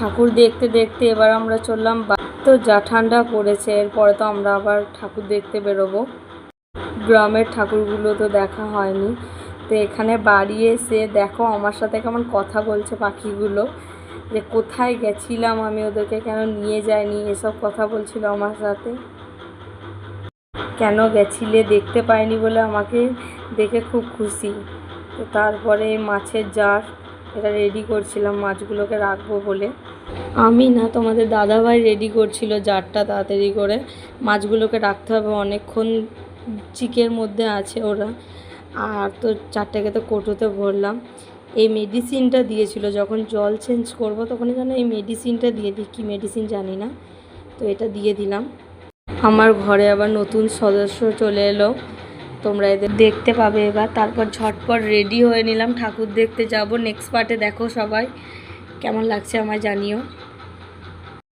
ঠাকুর দেখতে দেখতে এবার আমরা চললাম। তো যা ঠান্ডা পড়েছে, এরপরে তো আমরা আবার ঠাকুর দেখতে বেরোবো। গ্রামের ঠাকুরগুলো তো দেখা হয়নি। তো এখানে বাড়ি এসে দেখো আমার সাথে কেমন কথা বলছে পাখিগুলো, যে কোথায় গেছিলাম আমি, ওদেরকে কেন নিয়ে যাইনি, এসব কথা বলছিল আমার সাথে। কেন গেছিলে, দেখতে পাইনি বলে আমাকে দেখে খুব খুশি। তো তারপরে মাছের জার এটা রেডি করছিলাম মাছগুলোকে রাখবো বলে। আমি না, তোমাদের দাদাভাই রেডি করছিল জারটা তাড়াতাড়ি করে। মাছগুলোকে রাখতে হবে অনেকক্ষণ, চিকের মধ্যে আছে ওরা। আর তো চারটাকে তো কৌটোতে ভরলাম। এই মেডিসিনটা দিয়েছিল, যখন জল চেঞ্জ করব তখন যেন এই মেডিসিনটা দিয়ে দিই, কী মেডিসিন জানি না। তো এটা দিয়ে দিলাম। আমার ঘরে আবার নতুন সদস্য চলে এলো, তোমরা এদের দেখতে পাবে এবার। তারপর ঝটপট রেডি হয়ে নিলাম, ঠাকুর দেখতে যাব। নেক্সট পার্টে দেখো সবাই কেমন লাগছে আমায় জানিও।